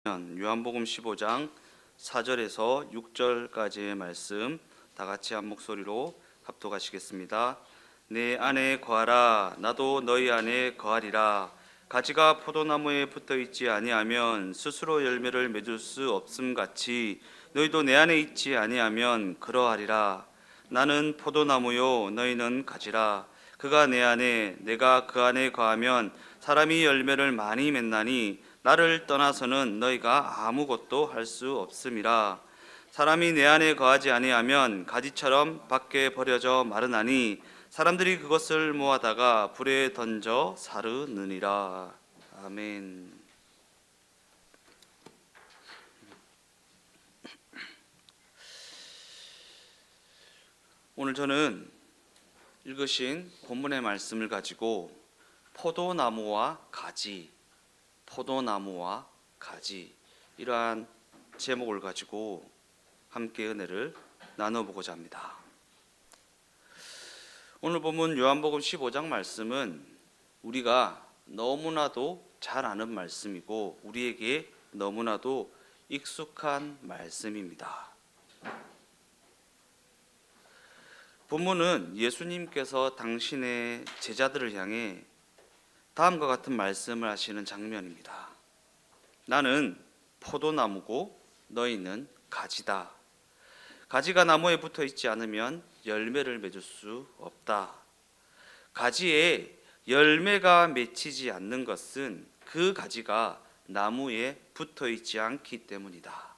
요한복음 15장 4절에서 6절까지의 말씀 다 같이 한 목소리로 합독하시겠습니다. 내 안에 거하라, 나도 너희 안에 거하리라. 가지가 포도나무에 붙어 있지 아니하면 스스로 열매를 맺을 수 없음 같이 너희도 내 안에 있지 아니하면 그러하리라. 나는 포도나무요 너희는 가지라. 그가 내 안에 내가 그 안에 거하면 사람이 열매를 많이 맺나니 나를 떠나서는 너희가 아무것도 할 수 없음이라. 사람이 내 안에 거하지 아니하면 가지처럼 밖에 버려져 마르나니 사람들이 그것을 모아다가 불에 던져 사르느니라. 아멘. 오늘 저는 읽으신 본문의 말씀을 가지고 포도나무와 가지, 이러한 제목을 가지고 함께 은혜를 나눠보고자 합니다. 오늘 본문 요한복음 15장 말씀은 우리가 너무나도 잘 아는 말씀이고 우리에게 너무나도 익숙한 말씀입니다. 본문은 예수님께서 당신의 제자들을 향해 다음과 같은 말씀을 하시는 장면입니다. 나는 포도나무고 너희는 가지다. 가지가 나무에 붙어 있지 않으면 열매를 맺을 수 없다. 가지에 열매가 맺히지 않는 것은 그 가지가 나무에 붙어 있지 않기 때문이다.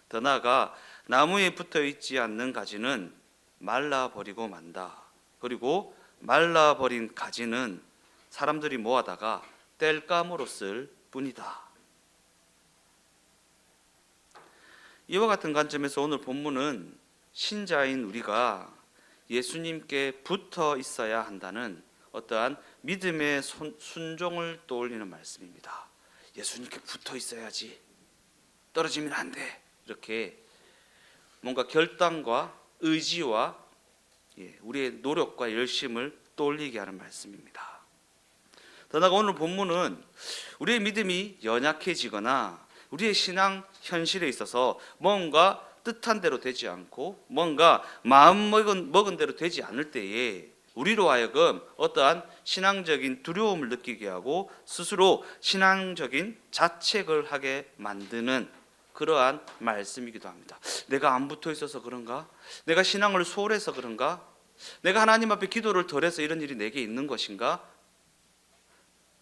더 나아가 나무에 붙어 있지 않는 가지는 말라버리고 만다. 그리고 말라버린 가지는 사람들이 모아다가 땔감으로 쓸 뿐이다. 이와 같은 관점에서 오늘 본문은 신자인 우리가 예수님께 붙어 있어야 한다는 어떠한 믿음의 순종을 떠올리는 말씀입니다. 예수님께 붙어 있어야지, 떨어지면 안 돼. 이렇게 뭔가 결단과 의지와 우리의 노력과 열심을 떠올리게 하는 말씀입니다. 더 나아가 오늘 본문은 우리의 믿음이 연약해지거나 우리의 신앙 현실에 있어서 뭔가 뜻한 대로 되지 않고 뭔가 마음 먹은 대로 되지 않을 때에 우리로 하여금 어떠한 신앙적인 두려움을 느끼게 하고 스스로 신앙적인 자책을 하게 만드는 그러한 말씀이기도 합니다. 내가 안 붙어 있어서 그런가? 내가 신앙을 소홀해서 그런가? 내가 하나님 앞에 기도를 덜해서 이런 일이 내게 있는 것인가?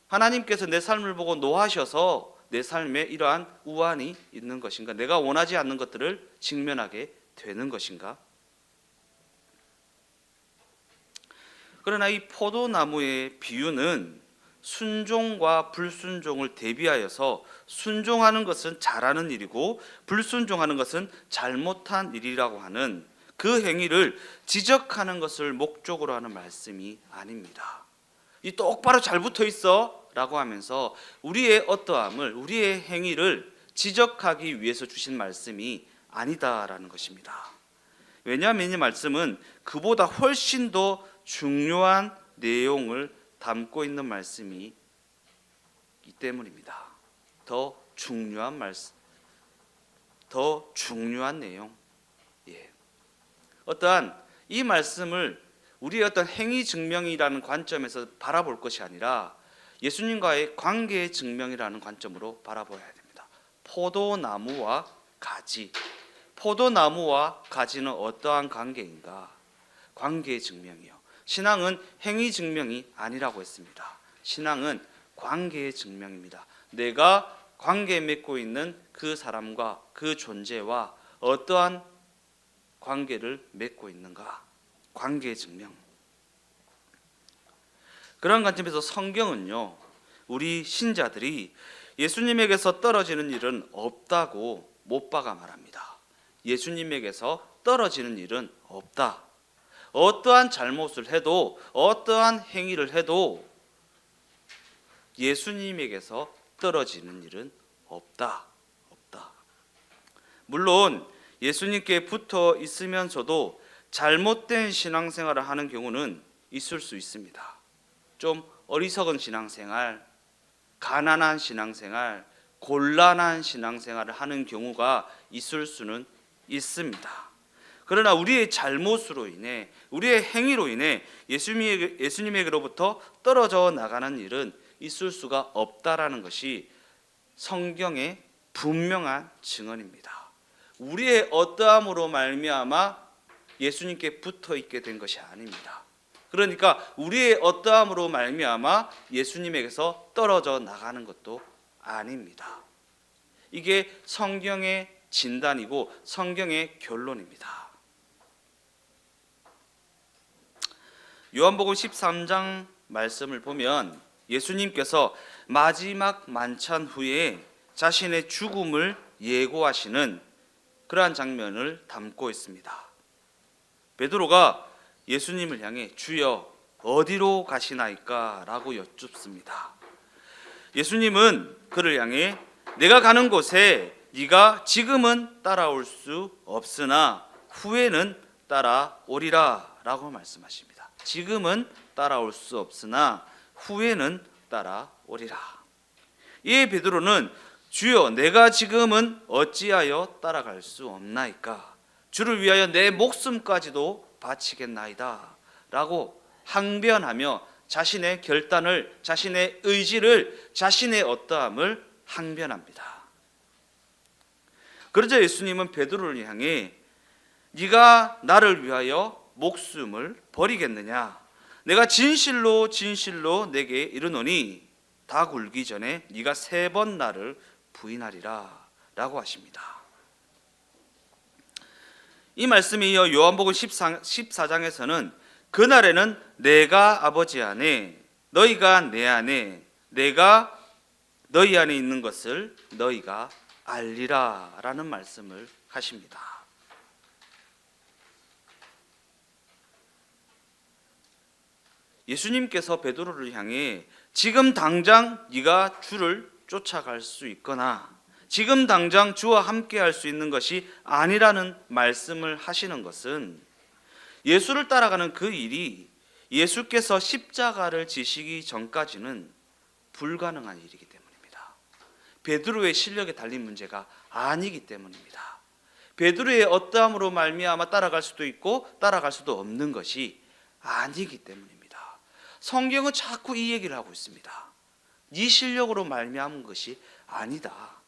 하나님께서 내 삶을 보고 노하셔서 내 삶에 이러한 우환이 있는 것인가? 내가 원하지 않는 것들을 직면하게 되는 것인가? 그러나 이 포도나무의 비유는 순종과 불순종을 대비하여서 순종하는 것은 잘하는 일이고 불순종하는 것은 잘못한 일이라고 하는 그 행위를 지적하는 것을 목적으로 하는 말씀이 아닙니다. 이 똑바로 잘 붙어 있어 라고 하면서 우리의 어떠함을, 우리의 행위를 지적하기 위해서 주신 말씀이 아니다라는 것입니다. 왜냐하면 이 말씀은 그보다 훨씬 더 중요한 내용을 담고 있는 말씀이기 때문입니다. 더 중요한 말씀, 더 중요한 내용. 어떠한 이 말씀을 우리의 어떤 행위 증명이라는 관점에서 바라볼 것이 아니라 예수님과의 관계의 증명이라는 관점으로 바라봐야 됩니다. 포도나무와 가지, 포도나무와 가지는 어떠한 관계인가? 관계의 증명이요. 신앙은 행위 증명이 아니라고 했습니다. 신앙은 관계의 증명입니다. 내가 관계 맺고 있는 그 사람과 그 존재와 어떠한 관계를 맺고 있는가? 관계의 증명. 그런 관점에서 성경은요, 우리 신자들이 예수님에게서 떨어지는 일은 없다고 못 박아 말합니다. 예수님에게서 떨어지는 일은 없다. 어떠한 잘못을 해도 어떠한 행위를 해도 예수님에게서 떨어지는 일은 없다. 물론 예수님께 붙어 있으면서도 잘못된 신앙생활을 하는 경우는 있을 수 있습니다. 좀 어리석은 신앙생활, 가난한 신앙생활, 곤란한 신앙생활을 하는 경우가 있을 수는 있습니다. 그러나 우리의 잘못으로 인해, 우리의 행위로 인해 예수님에게로부터 떨어져 나가는 일은 있을 수가 없다라는 것이 성경의 분명한 증언입니다. 우리의 어떠함으로 말미암아 예수님께 붙어 있게 된 것이 아닙니다. 그러니까 우리의 어떠함으로 말미암아 예수님에게서 떨어져 나가는 것도 아닙니다. 이게 성경의 진단이고 성경의 결론입니다. 요한복음 13장 말씀을 보면 예수님께서 마지막 만찬 후에 자신의 죽음을 예고하시는 그러한 장면을 담고 있습니다. 베드로가 예수님을 향해 주여 어디로 가시나이까? 라고 여쭙습니다. 예수님은 그를 향해 내가 가는 곳에 네가 지금은 따라올 수 없으나 후에는 따라오리라 라고 말씀하십니다. 지금은 따라올 수 없으나 후에는 따라오리라. 이에 베드로는 주여 내가 지금은 어찌하여 따라갈 수 없나이까? 주를 위하여 내 목숨까지도 바치겠나이다 라고 항변하며 자신의 결단을, 자신의 의지를, 자신의 어떠함을 항변합니다. 그러자 예수님은 베드로를 향해 네가 나를 위하여 목숨을 버리겠느냐? 내가 진실로 진실로 내게 이르노니 다 굴기 전에 네가 3번 나를 부인하리라 라고 하십니다. 이 말씀이 이어 요한복음 14장에서는 그날에는 내가 아버지 안에 너희가 내 안에 내가 너희 안에 있는 것을 너희가 알리라 라는 말씀을 하십니다. 예수님께서 베드로를 향해 지금 당장 네가 주를 쫓아갈 수 있거나 지금 당장 주와 함께 할 수 있는 것이 아니라는 말씀을 하시는 것은 예수를 따라가는 그 일이 예수께서 십자가를 지시기 전까지는 불가능한 일이기 때문입니다. 베드로의 실력에 달린 문제가 아니기 때문입니다. 베드로의 어떠함으로 말미암아 따라갈 수도 있고 따라갈 수도 없는 것이 아니기 때문입니다. 성경은 자꾸 이 얘기를 하고 있습니다. 네 실력으로 말미암은 것이 아니다.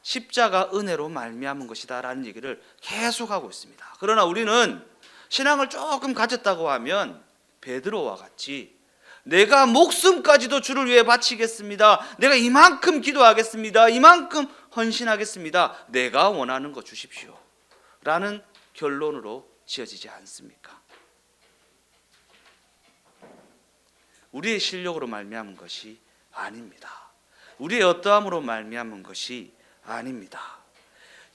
십자가 은혜로 말미암은 것이다 라는 얘기를 계속하고 있습니다. 그러나 우리는 신앙을 조금 가졌다고 하면 베드로와 같이 내가 목숨까지도 주를 위해 바치겠습니다. 내가 이만큼 기도하겠습니다. 이만큼 헌신하겠습니다. 내가 원하는 거 주십시오 라는 결론으로 지어지지 않습니까? 우리의 실력으로 말미암은 것이 아닙니다. 우리의 어떠함으로 말미암은 것이 아닙니다.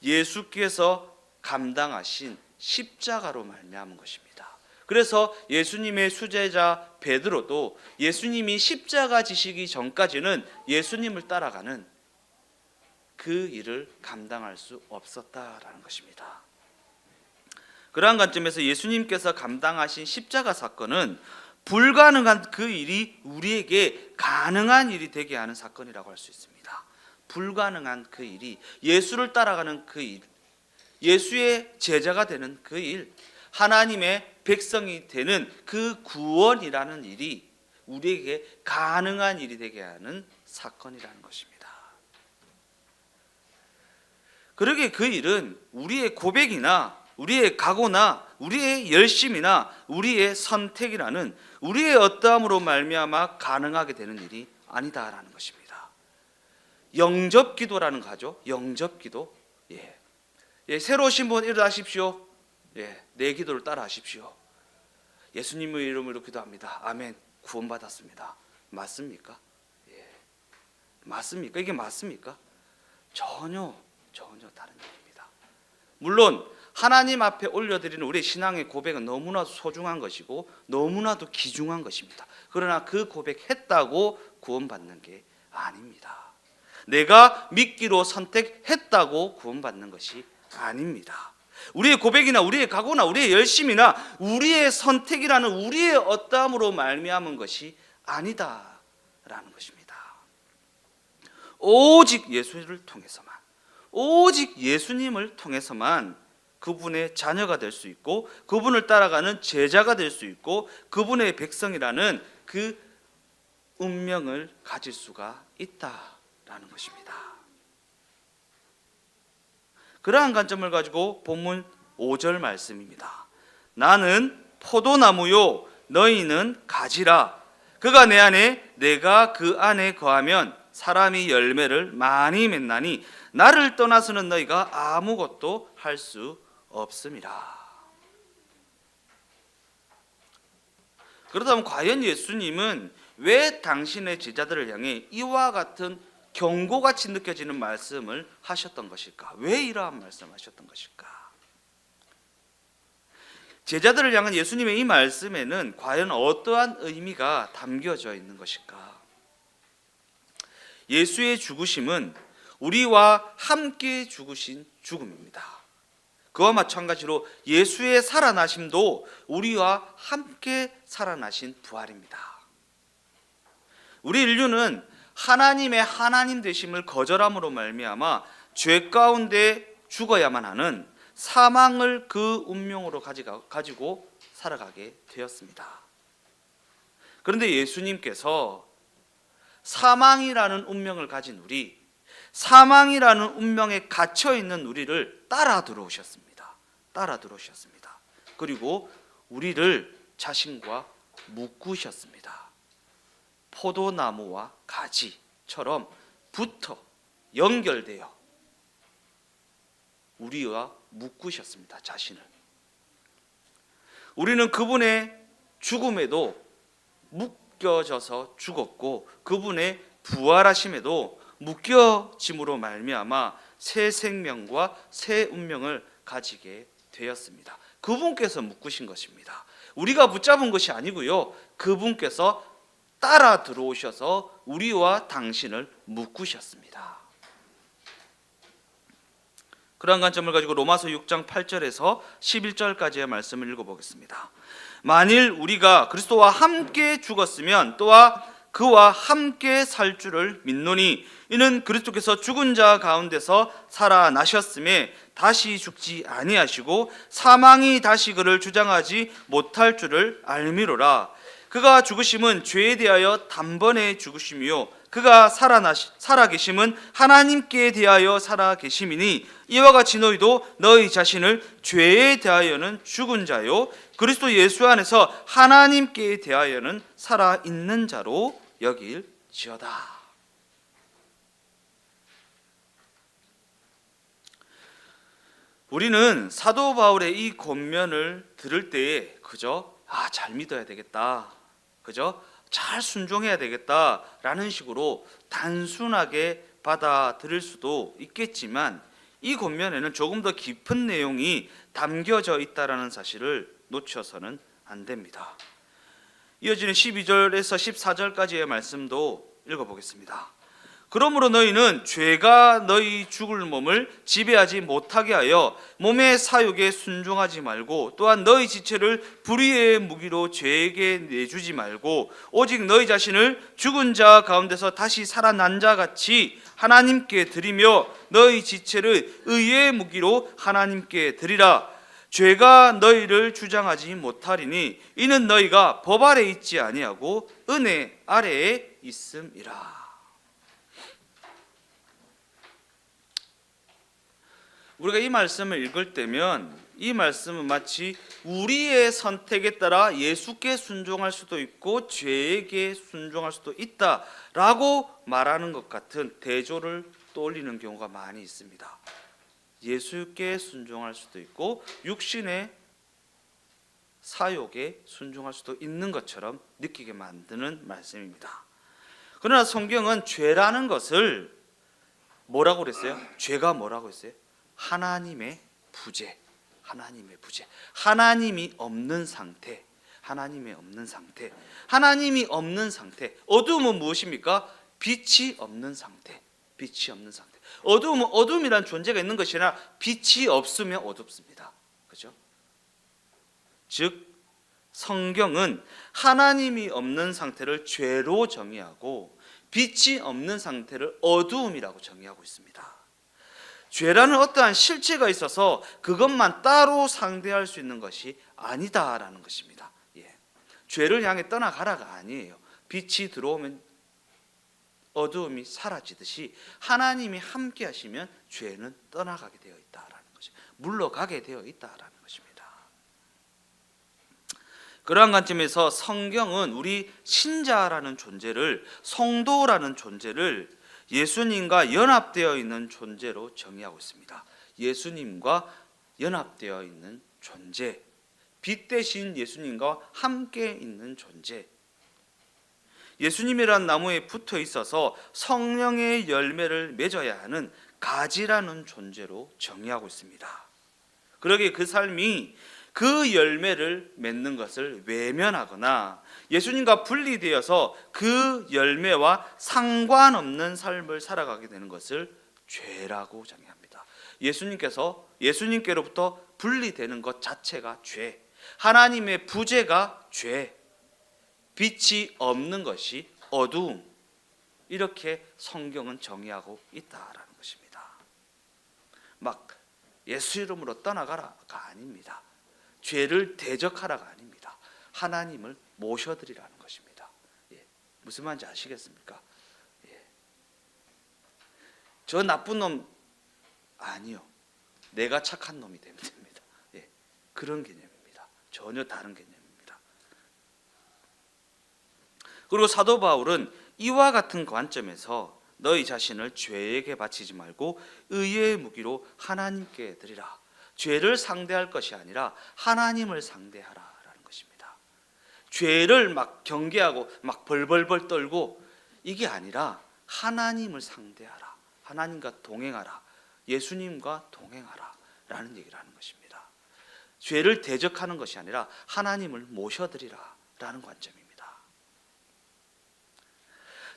예수께서 감당하신 십자가로 말미암은 것입니다. 그래서 예수님의 수제자 베드로도 예수님이 십자가 지시기 전까지는 예수님을 따라가는 그 일을 감당할 수 없었다라는 것입니다. 그러한 관점에서 예수님께서 감당하신 십자가 사건은 불가능한 그 일이 우리에게 가능한 일이 되게 하는 사건이라고 할 수 있습니다. 불가능한 그 일이 예수를 따라가는 그 일, 예수의 제자가 되는 그 일, 하나님의 백성이 되는 그 구원이라는 일이 우리에게 가능한 일이 되게 하는 사건이라는 것입니다. 그러기에 그 일은 우리의 고백이나 우리의 각오나 우리의 열심이나 우리의 선택이라는 우리의 어떠함으로 말미암아 가능하게 되는 일이 아니다라는 것입니다. 영접기도라는 거 하죠. 영접기도. 새로 오신 분 일어나십시오. 내 기도를 따라 하십시오. 예수님의 이름으로 기도합니다. 아멘. 구원받았습니다. 맞습니까? 맞습니까? 이게 맞습니까? 전혀 다른 얘기입니다. 물론 하나님 앞에 올려드리는 우리 신앙의 고백은 너무나도 소중한 것이고 너무나도 귀중한 것입니다. 그러나 그 고백했다고 구원받는 게 아닙니다. 내가 믿기로 선택했다고 구원받는 것이 아닙니다. 우리의 고백이나 우리의 각오나 우리의 열심이나 우리의 선택이라는 우리의 어떠함으로 말미암은 것이 아니다라는 것입니다. 오직 예수를 통해서만, 오직 예수님을 통해서만 그분의 자녀가 될 수 있고 그분을 따라가는 제자가 될 수 있고 그분의 백성이라는 그 운명을 가질 수가 있다라는 것입니다. 그러한 관점을 가지고 본문 5절 말씀입니다. 나는 포도나무요 너희는 가지라. 그가 내 안에 내가 그 안에 거하면 사람이 열매를 많이 맺나니 나를 떠나서는 너희가 아무것도 할 수 없음이라. 그렇다면 과연 예수님은 왜 당신의 제자들을 향해 이와 같은 경고같이 느껴지는 말씀을 하셨던 것일까? 왜 이러한 말씀을 하셨던 것일까? 제자들을 향한 예수님의 이 말씀에는 과연 어떠한 의미가 담겨져 있는 것일까? 예수의 죽으심은 우리와 함께 죽으신 죽음입니다. 그와 마찬가지로 예수의 살아나심도 우리와 함께 살아나신 부활입니다. 우리 인류는 하나님의 하나님 되심을 거절함으로 말미암아 죄 가운데 죽어야만 하는 사망을 그 운명으로 가지고 살아가게 되었습니다. 그런데 예수님께서 사망이라는 운명을 가진 우리, 사망이라는 운명에 갇혀 있는 우리를 따라 들어오셨습니다. 따라 들어오셨습니다. 그리고 우리를 자신과 묶으셨습니다. 포도나무와 가지처럼 붙어 연결되어 우리와 묶으셨습니다. 자신을. 우리는 그분의 죽음에도 묶여져서 죽었고 그분의 부활하심에도 묶여짐으로 말미암아 새 생명과 새 운명을 가지게 되었습니다. 그분께서 묶으신 것입니다. 우리가 붙잡은 것이 아니고요. 그분께서 따라 들어오셔서 우리와 당신을 묶으셨습니다. 그러한 관점을 가지고 로마서 6장 8절에서 11절까지의 말씀을 읽어보겠습니다. 만일 우리가 그리스도와 함께 죽었으면 또한 그와 함께 살 줄을 믿노니 이는 그리스도께서 죽은 자 가운데서 살아나셨음에 다시 죽지 아니하시고 사망이 다시 그를 주장하지 못할 줄을 알미로라. 그가 죽으심은 죄에 대하여 단번에 죽으심이요 그가 살아계심은 하나님께 대하여 살아계심이니 이와 같이 너희도 너희 자신을 죄에 대하여는 죽은 자요 그리스도 예수 안에서 하나님께 대하여는 살아있는 자로 여길지어다. 우리는 사도 바울의 이 권면을 들을 때에 그저 잘 믿어야 되겠다, 그저 잘 순종해야 되겠다라는 식으로 단순하게 받아들일 수도 있겠지만 이 권면에는 조금 더 깊은 내용이 담겨져 있다는 사실을 놓쳐서는 안 됩니다. 이어지는 12절에서 14절까지의 말씀도 읽어보겠습니다. 그러므로 너희는 죄가 너희 죽을 몸을 지배하지 못하게 하여 몸의 사욕에 순종하지 말고 또한 너희 지체를 불의의 무기로 죄에게 내주지 말고 오직 너희 자신을 죽은 자 가운데서 다시 살아난 자 같이 하나님께 드리며 너희 지체를 의의 무기로 하나님께 드리라. 죄가 너희를 주장하지 못하리니 이는 너희가 법 아래 있지 아니하고 은혜 아래에 있음이라. 우리가 이 말씀을 읽을 때면 이 말씀은 마치 우리의 선택에 따라 예수께 순종할 수도 있고 죄에게 순종할 수도 있다라고 말하는 것 같은 대조를 떠올리는 경우가 많이 있습니다. 예수께 순종할 수도 있고 육신의 사욕에 순종할 수도 있는 것처럼 느끼게 만드는 말씀입니다. 그러나 성경은 죄라는 것을 뭐라고 그랬어요? 죄가 뭐라고 했어요? 하나님의 부재, 하나님의 부재, 하나님이 없는 상태, 하나님이 없는 상태, 하나님이 없는 상태. 어둠은 무엇입니까? 빛이 없는 상태, 빛이 없는 상태. 어둠은 어둠이란 존재가 있는 것이 아니라 빛이 없으면 어둡습니다. 그렇죠? 즉 성경은 하나님이 없는 상태를 죄로 정의하고 빛이 없는 상태를 어두움이라고 정의하고 있습니다. 죄라는 어떠한 실체가 있어서 그것만 따로 상대할 수 있는 것이 아니다라는 것입니다. 죄를 향해 떠나가라가 아니에요. 빛이 들어오면 어두움이 사라지듯이 하나님이 함께 하시면 죄는 떠나가게 되어 있다라는 것이, 물러가게 되어 있다라는 것입니다. 그러한 관점에서 성경은 우리 신자라는 존재를, 성도라는 존재를 예수님과 연합되어 있는 존재로 정의하고 있습니다. 예수님과 연합되어 있는 존재, 빛 대신 예수님과 함께 있는 존재, 예수님이란 나무에 붙어 있어서 성령의 열매를 맺어야 하는 가지라는 존재로 정의하고 있습니다. 그러기에 그 삶이 그 열매를 맺는 것을 외면하거나 예수님과 분리되어서 그 열매와 상관없는 삶을 살아가게 되는 것을 죄라고 정의합니다. 예수님께로부터 분리되는 것 자체가 죄, 하나님의 부재가 죄, 빛이 없는 것이 어두움, 이렇게 성경은 정의하고 있다라는 것입니다. 막 예수 이름으로 떠나가라가 아닙니다. 죄를 대적하라가 아닙니다. 하나님을 모셔드리라는 것입니다. 무슨 말인지 아시겠습니까? 저 나쁜 놈 아니요, 내가 착한 놈이 되면 됩니다. 그런 개념입니다. 전혀 다른 개념입니다. 그리고 사도 바울은 이와 같은 관점에서 너희 자신을 죄에게 바치지 말고 의의 무기로 하나님께 드리라. 죄를 상대할 것이 아니라 하나님을 상대하라라는 것입니다. 죄를 막 경계하고 막 벌벌벌 떨고 이게 아니라 하나님을 상대하라, 하나님과 동행하라, 예수님과 동행하라 라는 얘기를 하는 것입니다. 죄를 대적하는 것이 아니라 하나님을 모셔드리라 라는 관점입니다.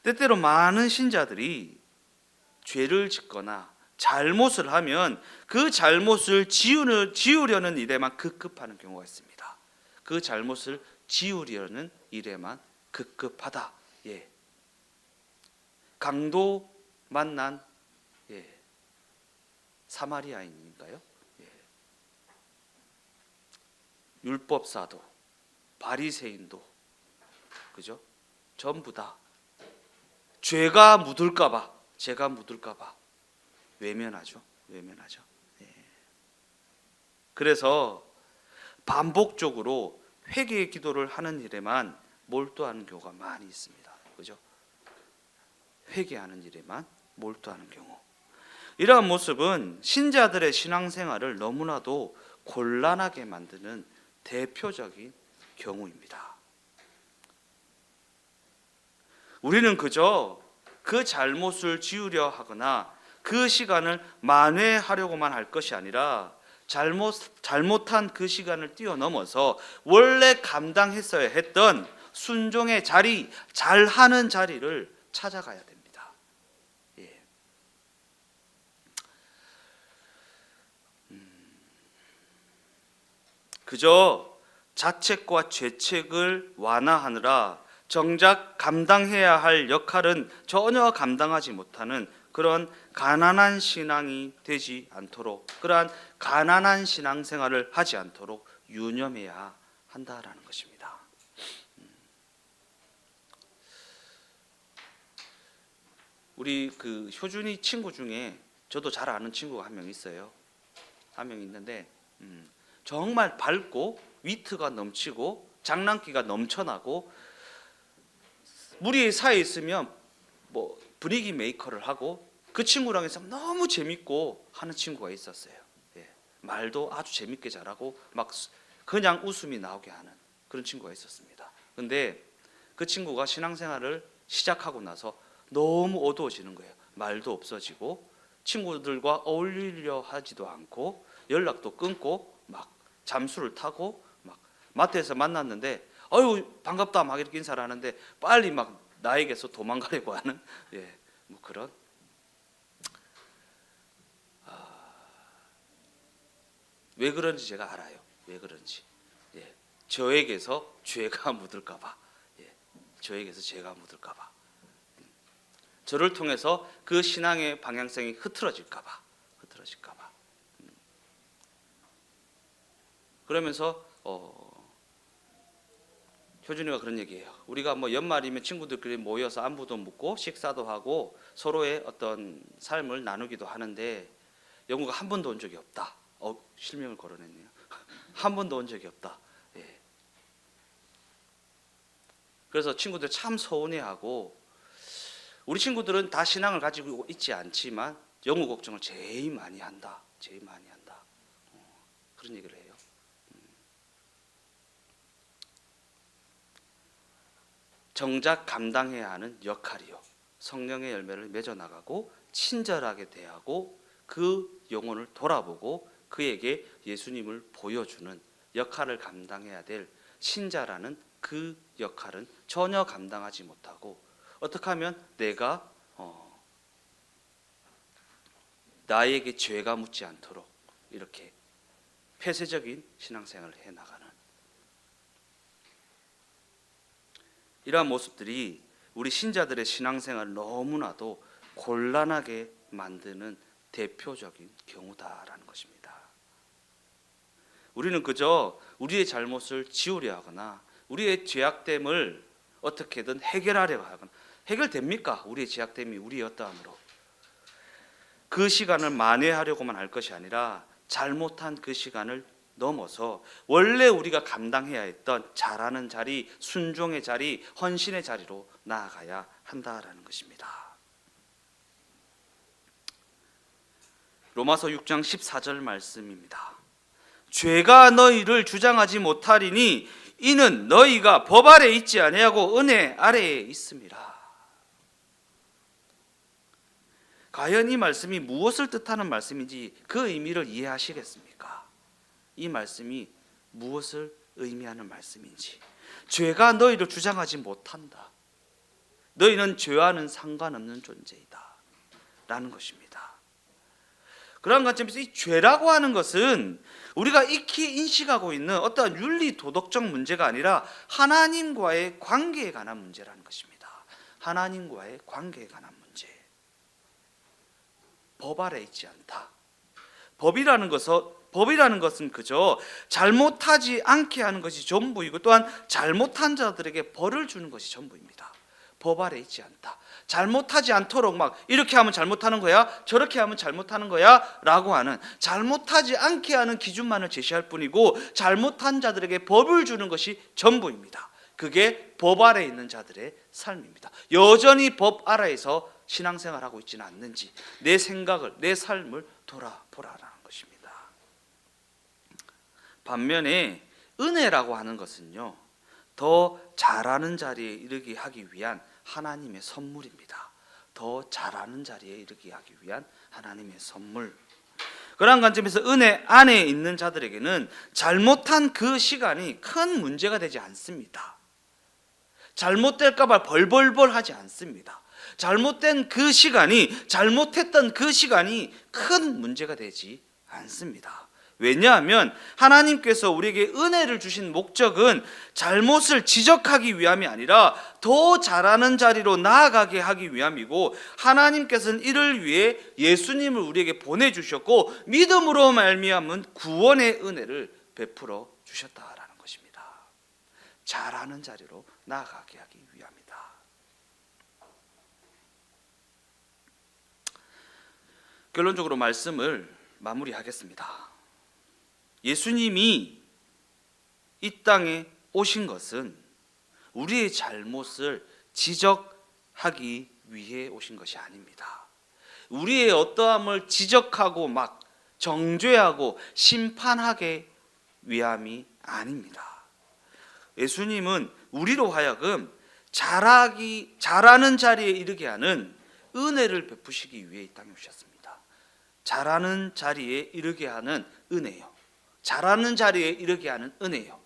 때때로 많은 신자들이 죄를 짓거나 잘못을 하면 그 잘못을 지우려는 일에만 급급하는 경우가 있습니다. 그 잘못을 지우려는 일에만 급급하다. 강도 만난 사마리아인인가요? 율법사도, 바리새인도, 그죠? 전부 다 죄가 묻을까봐, 죄가 묻을까봐 외면하죠. 그래서 반복적으로 회개의 기도를 하는 일에만 몰두하는 경우가 많이 있습니다. 그죠? 회개하는 일에만 몰두하는 경우. 이러한 모습은 신자들의 신앙생활을 너무나도 곤란하게 만드는 대표적인 경우입니다. 우리는 그저 그 잘못을 지우려 하거나 그 시간을 만회하려고만 할 것이 아니라 잘못한 그 시간을 뛰어넘어서 원래 감당했어야 했던 순종의 자리, 잘하는 자리를 찾아가야 됩니다. 그저 자책과 죄책을 완화하느라 정작 감당해야 할 역할은 전혀 감당하지 못하는 그런 가난한 신앙이 되지 않도록, 그러한 가난한 신앙생활을 하지 않도록 유념해야 한다라는 것입니다. 우리 그 효준이 친구 중에 저도 잘 아는 친구가 한 명 있어요. 한 명 있는데 정말 밝고 위트가 넘치고 장난기가 넘쳐나고 무리 사이에 있으면 뭐 분위기 메이커를 하고 그 친구랑 있으면 너무 재밌고 하는 친구가 있었어요. 말도 아주 재밌게 잘하고 막 그냥 웃음이 나오게 하는 그런 친구가 있었습니다. 근데 그 친구가 신앙생활을 시작하고 나서 너무 어두워지는 거예요. 말도 없어지고 친구들과 어울리려 하지도 않고 연락도 끊고 막 잠수를 타고 막 마트에서 만났는데 어유 반갑다 막 이렇게 인사를 하는데 빨리 막 나에게서 도망가려고 하는 뭐 그런 왜 그런지 제가 알아요. 왜 그런지 저에게서 죄가 묻을까봐, 저에게서 죄가 묻을까봐. 저를 통해서 그 신앙의 방향성이 흐트러질까 봐. 그러면서 효준이가 그런 얘기예요. 우리가 뭐 연말이면 친구들끼리 모여서 안부도 묻고 식사도 하고 서로의 어떤 삶을 나누기도 하는데 영우가 한 번도 온 적이 없다. 실명을 거론했네요. 한 번도 온 적이 없다. 예. 그래서 친구들 참 서운해하고, 우리 친구들은 다 신앙을 가지고 있지 않지만 영우 걱정을 제일 많이 한다. 그런 얘기를 해요. 정작 감당해야 하는 역할이요, 성령의 열매를 맺어나가고 친절하게 대하고 그 영혼을 돌아보고 그에게 예수님을 보여주는 역할을 감당해야 될 신자라는 그 역할은 전혀 감당하지 못하고, 어떻게 하면 내가 나에게 죄가 묻지 않도록 이렇게 폐쇄적인 신앙생활을 해나가는 이러한 모습들이 우리 신자들의 신앙생활을 너무나도 곤란하게 만드는 대표적인 경우다라는 것입니다. 우리는 그저 우리의 잘못을 지우려 하거나 우리의 죄악됨을 어떻게든 해결하려고 하거나, 해결됩니까? 우리의 죄악됨이 우리의 어떠함으로 그 시간을 만회하려고만 할 것이 아니라 잘못한 그 시간을 넘어서 원래 우리가 감당해야 했던 잘하는 자리, 순종의 자리, 헌신의 자리로 나아가야 한다라는 것입니다. 로마서 6장 14절 말씀입니다. 죄가 너희를 주장하지 못하리니 이는 너희가 법 아래 있지 아니하고 은혜 아래에 있음이라. 과연 이 말씀이 무엇을 뜻하는 말씀인지 그 의미를 이해하시겠습니까? 이 말씀이 무엇을 의미하는 말씀인지. 죄가 너희를 주장하지 못한다. 너희는 죄와는 상관없는 존재이다 라는 것입니다. 그러한 관점에서 이 죄라고 하는 것은 우리가 익히 인식하고 있는 어떠한 윤리 도덕적 문제가 아니라 하나님과의 관계에 관한 문제라는 것입니다. 하나님과의 관계에 관한 문제. 법 아래 있지 않다. 법이라는 것은 그저 잘못하지 않게 하는 것이 전부이고, 또한 잘못한 자들에게 벌을 주는 것이 전부입니다. 법 아래 있지 않다. 잘못하지 않도록 막 이렇게 하면 잘못하는 거야, 저렇게 하면 잘못하는 거야 라고 하는, 잘못하지 않게 하는 기준만을 제시할 뿐이고 잘못한 자들에게 법을 주는 것이 전부입니다. 그게 법 아래 있는 자들의 삶입니다. 여전히 법 아래에서 신앙생활하고 있지는 않는지 내 생각을, 내 삶을 돌아보라라는 것입니다. 반면에 은혜라고 하는 것은요, 더 잘하는 자리에 이르게 하기 위한 하나님의 선물입니다. 더 잘하는 자리에 이르게 하기 위한 하나님의 선물. 그러한 관점에서 은혜 안에 있는 자들에게는 잘못한 그 시간이 큰 문제가 되지 않습니다. 잘못될까 봐 벌벌벌 하지 않습니다. 잘못된 그 시간이, 잘못했던 그 시간이 큰 문제가 되지 않습니다. 왜냐하면 하나님께서 우리에게 은혜를 주신 목적은 잘못을 지적하기 위함이 아니라 더 잘하는 자리로 나아가게 하기 위함이고, 하나님께서는 이를 위해 예수님을 우리에게 보내주셨고 믿음으로 말미암은 구원의 은혜를 베풀어 주셨다라는 것입니다. 잘하는 자리로 나아가게 하기 위함이다. 결론적으로 말씀을 마무리하겠습니다. 예수님이 이 땅에 오신 것은 우리의 잘못을 지적하기 위해 오신 것이 아닙니다. 우리의 어떠함을 지적하고 막 정죄하고 심판하기 위함이 아닙니다. 예수님은 우리로 하여금 잘하는 자리에 이르게 하는 은혜를 베푸시기 위해 이 땅에 오셨습니다. 잘하는 자리에 이르게 하는 은혜요. 잘하는 자리에 이르게 하는 은혜요.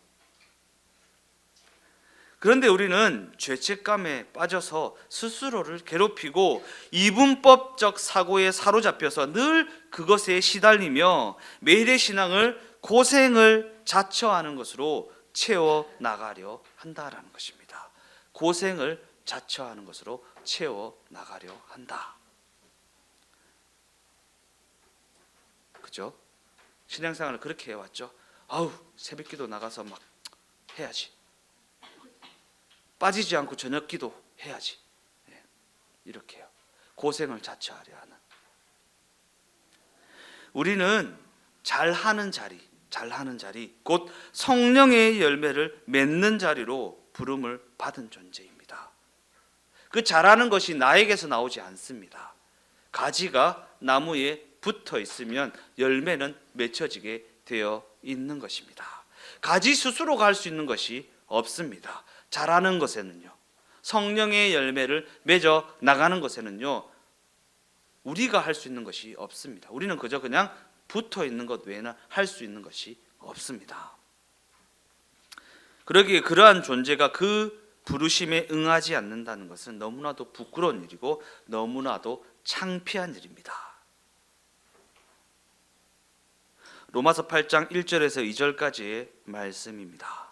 그런데 우리는 죄책감에 빠져서 스스로를 괴롭히고 이분법적 사고에 사로잡혀서 늘 그것에 시달리며 매일의 신앙을 고생을 자처하는 것으로 채워나가려 한다라는 것입니다. 고생을 자처하는 것으로 채워 나가려 한다. 그죠? 신앙생활을 그렇게 해왔죠. 아우, 새벽기도 나가서 막 해야지. 빠지지 않고 저녁기도 해야지. 이렇게요. 고생을 자처하려 하는. 우리는 잘하는 자리, 곧 성령의 열매를 맺는 자리로 부름을 받은 존재입니다. 그 잘하는 것이 나에게서 나오지 않습니다. 가지가 나무에 붙어 있으면 열매는 맺혀지게 되어 있는 것입니다. 가지 스스로가 할 수 있는 것이 없습니다. 잘하는 것에는요, 성령의 열매를 맺어 나가는 것에는요, 우리가 할 수 있는 것이 없습니다. 우리는 그저 그냥 붙어 있는 것 외에는 할 수 있는 것이 없습니다. 그러기에 그러한 존재가 그 부르심에 응하지 않는다는 것은 너무나도 부끄러운 일이고 너무나도 창피한 일입니다. 로마서 8장 1절에서 2절까지의 말씀입니다.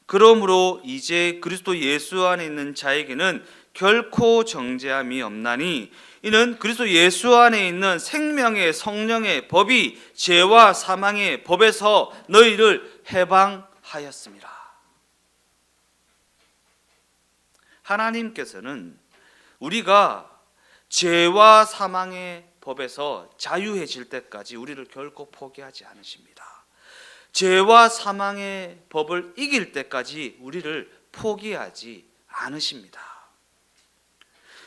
그러므로 이제 그리스도 예수 안에 있는 자에게는 결코 정죄함이 없나니 이는 그리스도 예수 안에 있는 생명의 성령의 법이 죄와 사망의 법에서 너희를 해방하였습니다. 하나님께서는 우리가 죄와 사망의 법에서 자유해질 때까지 우리를 결코 포기하지 않으십니다. 죄와 사망의 법을 이길 때까지 우리를 포기하지 않으십니다.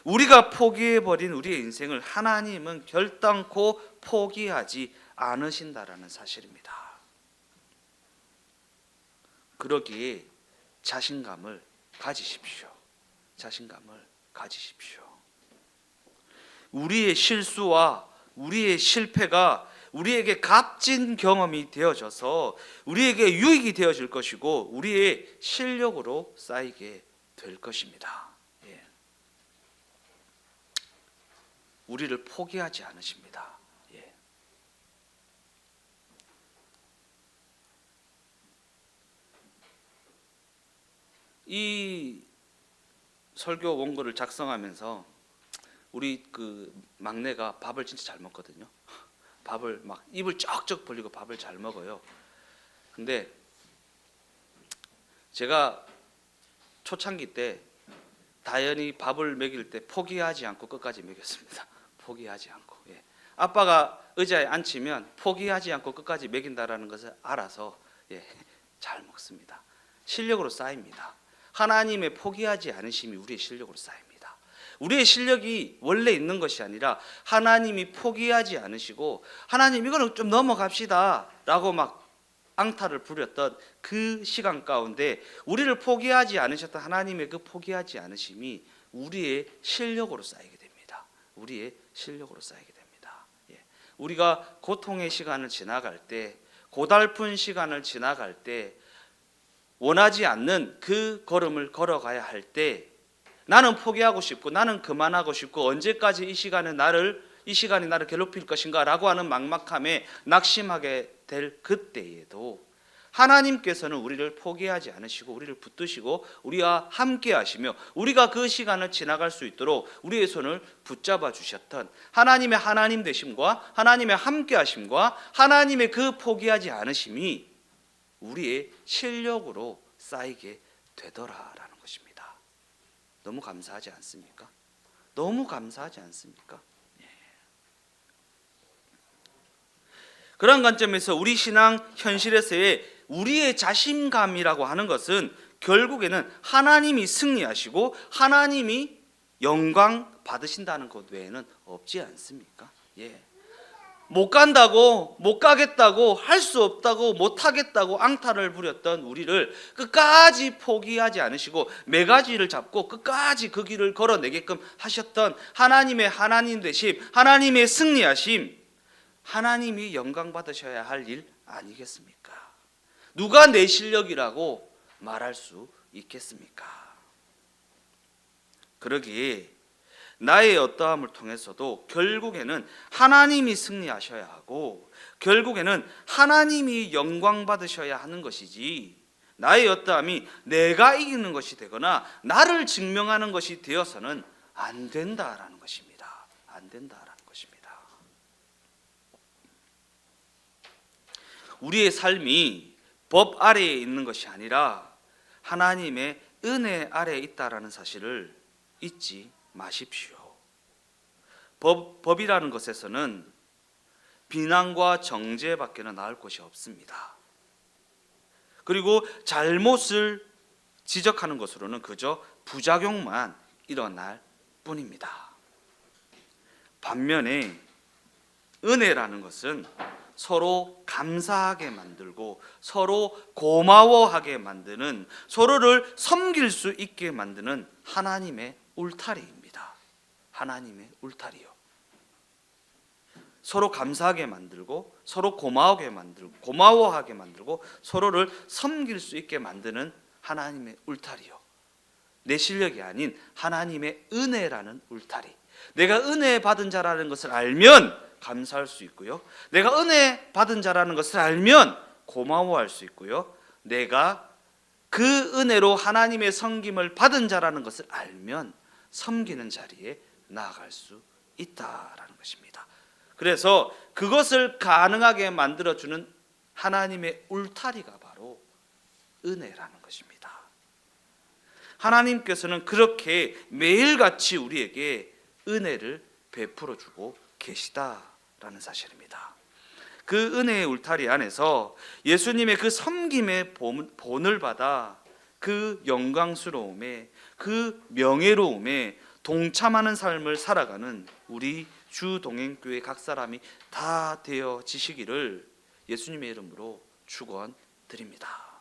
우리가 포기해버린 우리의 인생을 하나님은 결단코 포기하지 않으신다라는 사실입니다. 그러기에 자신감을 가지십시오. 자신감을 가지십시오. 우리의 실수와 우리의 실패가 우리에게 값진 경험이 되어져서 우리에게 유익이 되어질 것이고 우리의 실력으로 쌓이게 될 것입니다. 우리를 포기하지 않으십니다. 이 설교 원고를 작성하면서 우리 그 막내가 밥을 진짜 잘 먹거든요. 밥을 막 입을 쩍쩍 벌리고 밥을 잘 먹어요. 근데 제가 초창기 때 다현이 밥을 먹일 때 포기하지 않고 끝까지 먹였습니다. 포기하지 않고. 아빠가 의자에 앉히면 포기하지 않고 끝까지 먹인다라는 것을 알아서 잘 먹습니다. 실력으로 쌓입니다. 하나님의 포기하지 않으심이 우리의 실력으로 쌓입니다. 우리의 실력이 원래 있는 것이 아니라 하나님이 포기하지 않으시고 하나님 이거는 좀 넘어갑시다 라고 막 앙탈을 부렸던 그 시간 가운데 우리를 포기하지 않으셨던 하나님의 그 포기하지 않으심이 우리의 실력으로 쌓이게 됩니다. 우리의 실력으로 쌓이게 됩니다. 우리가 고통의 시간을 지나갈 때, 고달픈 시간을 지나갈 때, 원하지 않는 그 걸음을 걸어가야 할 때 나는 포기하고 싶고 나는 그만하고 싶고 언제까지 이 시간이 나를 괴롭힐 것인가 라고 하는 막막함에 낙심하게 될 그때에도 하나님께서는 우리를 포기하지 않으시고 우리를 붙드시고 우리와 함께 하시며 우리가 그 시간을 지나갈 수 있도록 우리의 손을 붙잡아 주셨던 하나님의 하나님 되심과 하나님의 함께 하심과 하나님의 그 포기하지 않으심이 우리의 실력으로 쌓이게 되더라라는 것입니다. 너무 감사하지 않습니까? 너무 감사하지 않습니까? 그런 관점에서 우리 신앙 현실에서의 우리의 자신감이라고 하는 것은 결국에는 하나님이 승리하시고 하나님이 영광 받으신다는 것 외에는 없지 않습니까? 못 간다고, 못 가겠다고, 할 수 없다고, 못 하겠다고 앙탈을 부렸던 우리를 끝까지 포기하지 않으시고 매가지를 잡고 끝까지 그 길을 걸어내게끔 하셨던 하나님의 하나님 되심, 하나님의 승리하심, 하나님이 영광 받으셔야 할 일 아니겠습니까? 누가 내 실력이라고 말할 수 있겠습니까? 그러기에 나의 어떠함을 통해서도 결국에는 하나님이 승리하셔야 하고 결국에는 하나님이 영광 받으셔야 하는 것이지 나의 어떠함이 내가 이기는 것이 되거나 나를 증명하는 것이 되어서는 안 된다라는 것입니다. 안 된다라는 것입니다. 우리의 삶이 법 아래에 있는 것이 아니라 하나님의 은혜 아래에 있다라는 사실을 잊지 마십시오. 법이라는 것에서는 비난과 정죄밖에는 나을 것이 없습니다. 그리고 잘못을 지적하는 것으로는 그저 부작용만 일어날 뿐입니다. 반면에 은혜라는 것은 서로 감사하게 만들고 서로 고마워하게 만드는, 서로를 섬길 수 있게 만드는 하나님의 울타리입니다. 하나님의 울타리요. 서로 감사하게 만들고 서로 고마워하게 만들고 서로를 섬길 수 있게 만드는 하나님의 울타리요. 내 실력이 아닌 하나님의 은혜라는 울타리. 내가 은혜 받은 자라는 것을 알면 감사할 수 있고요. 내가 은혜 받은 자라는 것을 알면 고마워할 수 있고요. 내가 그 은혜로 하나님의 섬김을 받은 자라는 것을 알면 섬기는 자리에 나아갈 수 있다라는 것입니다. 그래서 그것을 가능하게 만들어주는 하나님의 울타리가 바로 은혜라는 것입니다. 하나님께서는 그렇게 매일같이 우리에게 은혜를 베풀어주고 계시다라는 사실입니다. 그 은혜의 울타리 안에서 예수님의 그 섬김의 본을 받아 그 영광스러움에, 그 명예로움에 동참하는 삶을 살아가는 우리 주동행교회 각 사람이 다 되어지시기를 예수님의 이름으로 축원드립니다.